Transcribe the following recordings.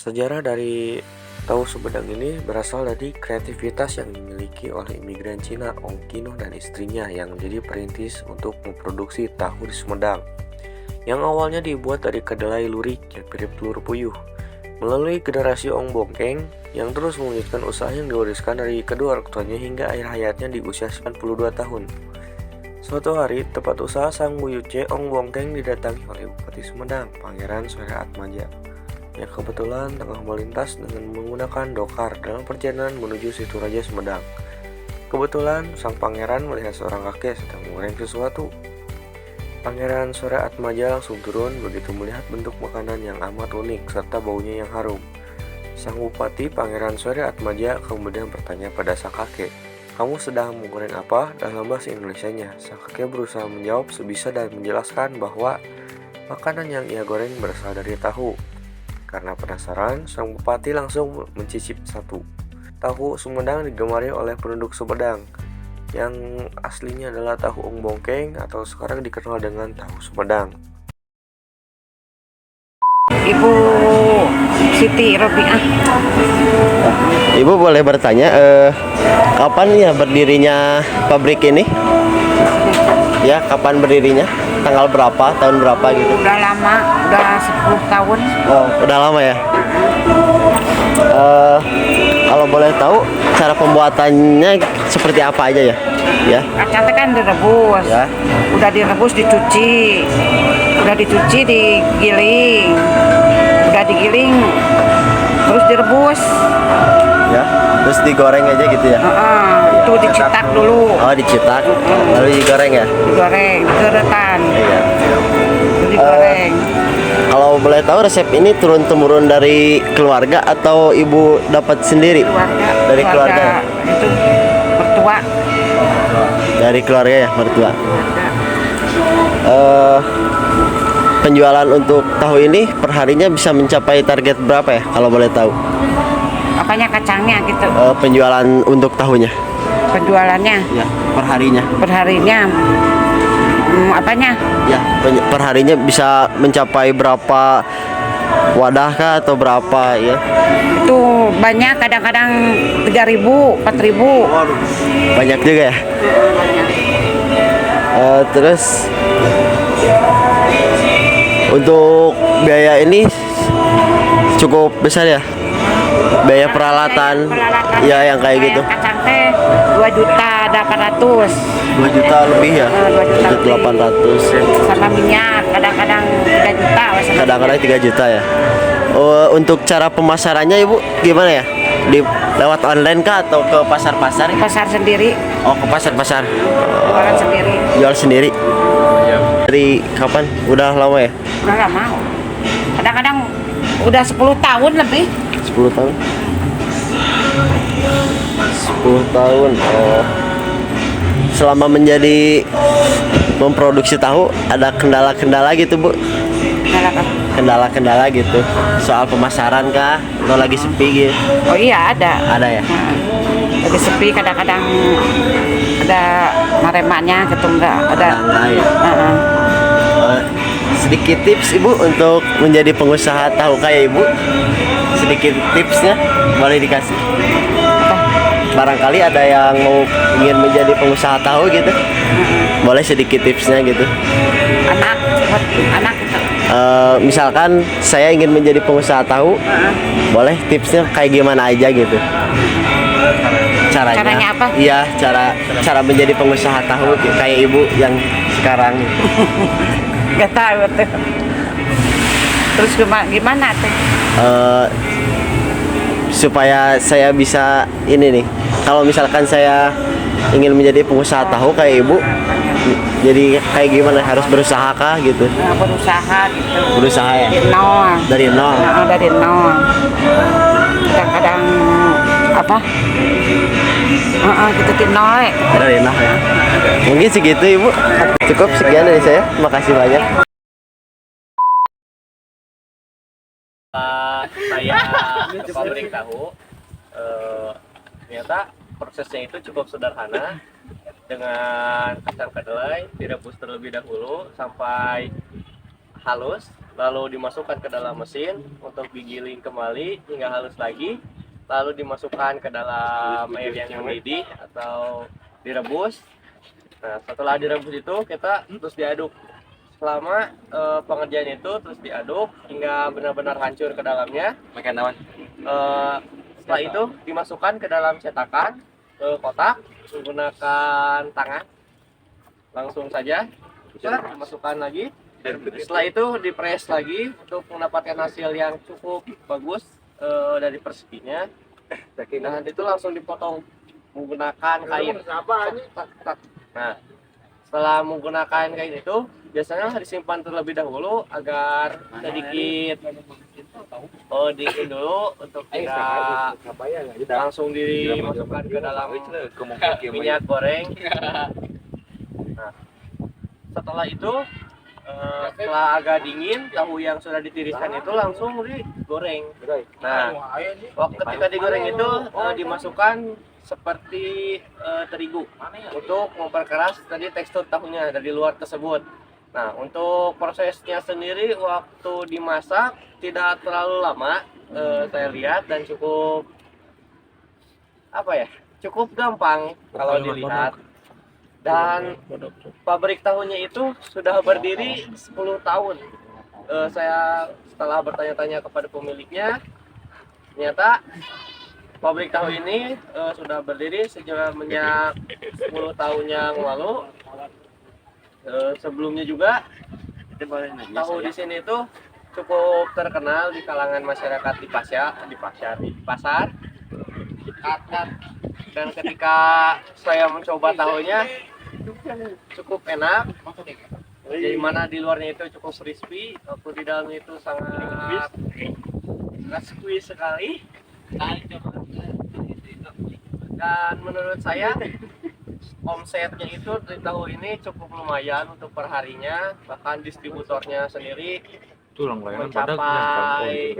Sejarah dari tahu Sumedang ini berasal dari kreativitas yang dimiliki oleh imigran Cina Ong Kino dan istrinya yang menjadi perintis untuk memproduksi tahu di Sumedang. Yang awalnya dibuat dari kedelai lurik yang mirip telur puyuh. Melalui generasi Ong Bongkeng yang terus melanjutkan usaha yang diwariskan dari kedua orang tuanya hingga akhir hayatnya di usia 92 tahun. Suatu hari, tempat usaha sang buyutce Ong Bongkeng didatangi oleh Bupati Sumedang, Pangeran Soeharto Atmaja, yang kebetulan tengah melintas dengan menggunakan dokar dalam perjalanan menuju Situraja Sumedang. Kebetulan sang pangeran melihat seorang kakek sedang menggoreng sesuatu. Pangeran Soeharto Atmaja langsung turun begitu melihat bentuk makanan yang amat unik serta baunya yang harum. Sang bupati Pangeran Soeharto Atmaja kemudian bertanya pada sang kakek, "Kamu sedang menggoreng apa?" dalam bahasa Indonesianya. Sang kakek berusaha menjawab sebisa dan menjelaskan bahwa makanan yang ia goreng berasal dari tahu. Karena penasaran, sang bupati langsung mencicip satu. Tahu Sumedang digemari oleh penduduk Sumedang, yang aslinya adalah tahu Ong Bongkeng atau sekarang dikenal dengan tahu Sumedang. Ibu Siti Robiah. Ibu boleh bertanya, kapan ya berdirinya pabrik ini? Ya, kapan berdirinya? Tanggal berapa? Tahun berapa gitu? Udah lama, udah 10 tahun. Oh, udah lama ya. Kalau boleh tahu cara pembuatannya seperti apa aja ya? Ya. Kacangnya kan direbus. Ya. Udah direbus, dicuci. Udah dicuci, digiling. Udah digiling, terus direbus. Ya. Terus digoreng aja gitu ya? Itu dicetak dulu. Oh, dicetak. Lalu digoreng ya? Digoreng, dikeretan. Iya. Itu digoreng. Kalau boleh tahu resep ini turun-temurun dari keluarga atau ibu dapat sendiri? Keluarga. Dari keluarga. Itu mertua. Dari keluarga ya, mertua. Penjualan untuk tahu ini perharinya bisa mencapai target berapa ya kalau boleh tahu? Apanya kacangnya gitu. Penjualan untuk tahunya? Penjualannya Ya, perharinya. perharinya. Apanya? Ya, perharinya bisa mencapai berapa wadah kah atau berapa ya? Itu banyak, kadang-kadang 3.000, 4.000. Banyak juga ya. Terus untuk biaya ini cukup besar ya? Biaya peralatan ya yang kayak gitu. Kacang teh 2.800.000. 2 juta lebih ya? 2.800.000. Sama minyak kadang-kadang 3 juta. Kadang-kadang 3 juta ya. Untuk cara pemasarannya Ibu gimana ya? Lewat online kah atau ke pasar-pasar? Pasar sendiri, Oh, ke pasar-pasar. jualan sendiri. Jual sendiri. Dari kapan? Udah lama ya? Udah lama. Kadang-kadang udah 10 tahun lebih. 10 tahun. 10 tahun. Oh. Selama menjadi memproduksi tahu ada kendala-kendala gitu, Bu? Kendala-kendala gitu. Soal pemasaran kah? Atau lagi sepi gitu? Oh iya, ada. Ada ya? Lagi sepi, kadang-kadang ada maremaknya gitu, enggak ada. Enggak ya? Sedikit tips Ibu untuk menjadi pengusaha tahu kayak Ibu. Sedikit tipsnya boleh dikasih. Barangkali ada yang mau ingin menjadi pengusaha tahu gitu. Boleh sedikit tipsnya gitu. Buat anak gitu. Misalkan saya ingin menjadi pengusaha tahu, boleh tipsnya kayak gimana aja gitu. Caranya apa? Iya, cara menjadi pengusaha tahu kayak Ibu yang sekarang. Gak tahu tuh. Terus gimana tuh? Supaya saya bisa ini nih, kalau misalkan saya ingin menjadi pengusaha tahu kayak Ibu, jadi kayak gimana, harus berusaha kah gitu? Nah, berusaha gitu. Berusaha ya? Dari nol. Dari nol? Nah, dari nol. Kadang-kadang apa? Gitu di nol ya. Dari nol ya? Mungkin segitu Ibu. Cukup sekian dari saya. Makasih banyak. Saya ke pabrik tahu, ternyata prosesnya itu cukup sederhana. Dengan kacang kedelai direbus terlebih dahulu sampai halus, lalu dimasukkan ke dalam mesin untuk digiling kembali hingga halus lagi, lalu dimasukkan ke dalam air yang mendidih atau direbus. Nah, setelah direbus itu kita terus diaduk selama pengerjaan itu, terus diaduk hingga benar-benar hancur ke dalamnya. Setelah itu dimasukkan ke dalam cetakan kotak menggunakan tangan, langsung saja dimasukkan lagi. Setelah itu dipres lagi untuk mendapatkan hasil yang cukup bagus dari perseginya. Dan itu langsung dipotong menggunakan kain. Nah, setelah menggunakan kain itu biasanya disimpan terlebih dahulu agar sedikit dingin dulu untuk tidak langsung dimasukkan ke dalam minyak goreng. Nah, setelah itu setelah agak dingin, tahu yang sudah ditiriskan itu langsung digoreng. Nah, ketika digoreng itu dimasukkan seperti terigu untuk memperkeras tadi tekstur tahunya dari luar tersebut. Nah, untuk prosesnya sendiri waktu dimasak tidak terlalu lama, saya lihat, dan cukup cukup gampang kalau dilihat. Dan pabrik tahunya itu sudah berdiri 10 tahun. Saya setelah bertanya-tanya kepada pemiliknya, ternyata pabrik tahu ini sudah berdiri sejak 10 tahun yang lalu. Sebelumnya juga tahu di sini itu cukup terkenal di kalangan masyarakat di pasar. Dan ketika saya mencoba tahunya cukup enak, jadi mana di luarnya itu cukup crispy, waktu di dalamnya itu sangat squeeze sekali. Dan menurut saya omsetnya itu di tahu ini cukup lumayan untuk perharinya, bahkan distributornya sendiri mencapai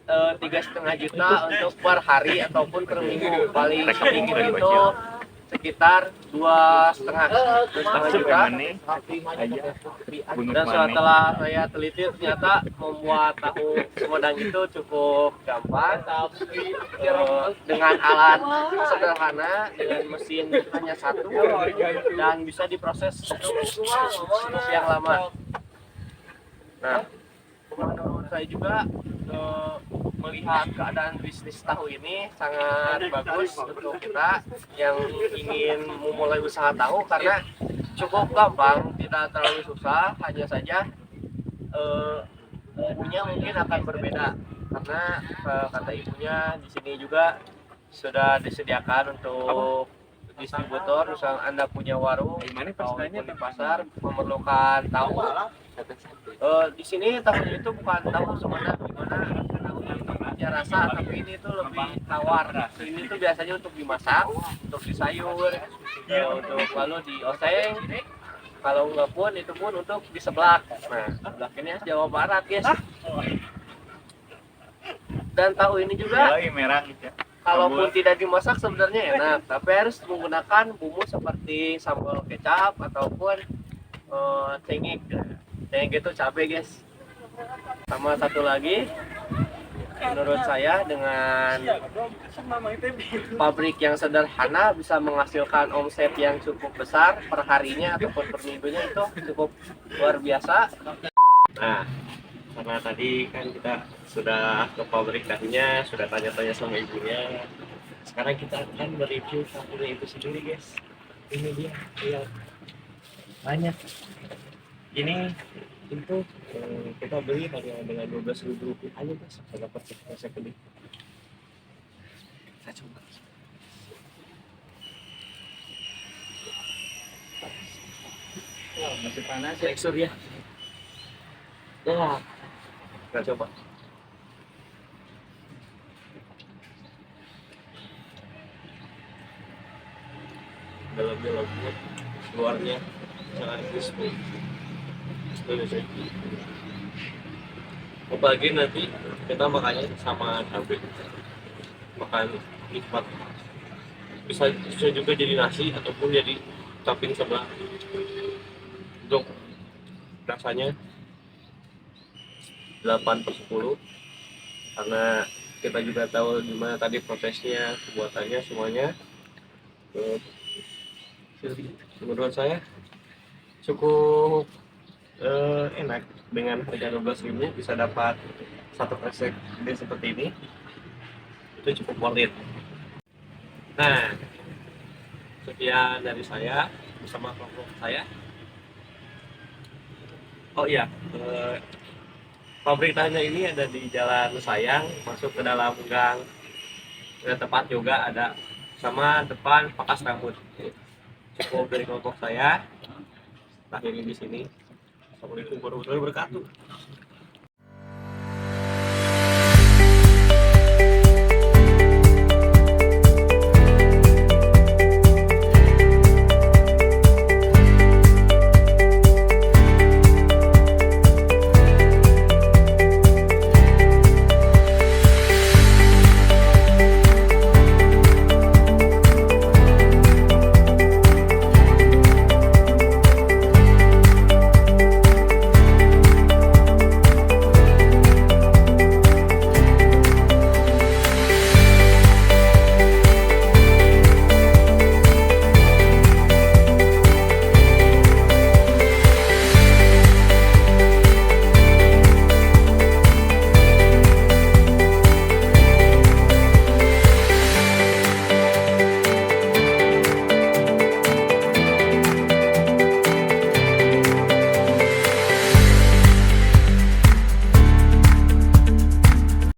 3,5 juta untuk per hari ataupun per minggu. Paling sedikit itu sekitar 2,5 juta. Dan setelah saya teliti ternyata membuat tahu Sumedang itu cukup gampang, dengan alat sederhana, dengan mesin hanya satu, dan bisa diproses untuk yang lama. Nah, menurut saya juga melihat keadaan bisnis tahu ini sangat bagus untuk kita yang ingin memulai usaha tahu, karena cukup gampang, tidak terlalu susah. Hanya saja bumbunya mungkin akan berbeda, karena kata ibunya di sini juga sudah disediakan untuk distributor. Misal Anda punya warung atau di pasar memerlukan tahu, di sini tahunya itu bukan tahu Sumedang gimana tahu yang punya rasa, tapi ini tuh lebih tawar. Ini tuh biasanya untuk dimasak, untuk disayur, untuk lalu dioseng. Kalau enggak pun itu pun untuk diseblak. Nah, seblak ini Jawa Barat, guys. Dan tahu ini juga kalaupun tidak dimasak sebenarnya enak, tapi harus menggunakan bumbu seperti sambal kecap ataupun cengek. Cengek itu cabai, guys. Sama satu lagi, menurut saya dengan pabrik yang sederhana bisa menghasilkan omset yang cukup besar per harinya ataupun per minggunya, itu cukup luar biasa. Nah, karena tadi kan kita sudah ke pabrik tahunya, sudah tanya-tanya sama ibunya. Sekarang kita akan mereview tahunya itu sendiri, guys. Ini dia, lihat banyak. Ini itu kita beli hanya dengan 12.000 rupiah aja, guys. Saya dapat resep ini. Kita coba. Oh, masih panas ya. Tekstur ya. Ya. Kita coba. Dalamnya lembut, luarnya sangat crispy. Apalagi nanti kita makannya sama cabai, makan nikmat. Bisa juga jadi nasi ataupun jadi topping sebelah. Untuk rasanya 8/10 karena kita juga tahu gimana tadi prosesnya, pembuatannya semuanya. Eh, Menurut saya cukup enak. Dengan harga 12.000 bisa dapat satu kresek gede seperti ini, itu cukup worth it. Nah, sekian dari saya bersama kelompok saya. Oh iya, pabrik tahunya ini ada di Jalan Sayang, masuk ke dalam gang. Tempat juga ada sama depan pakas rambut. Cukup dari kelompok saya. Akhirnya di sini. Assalamualaikum warahmatullahi wabarakatuh.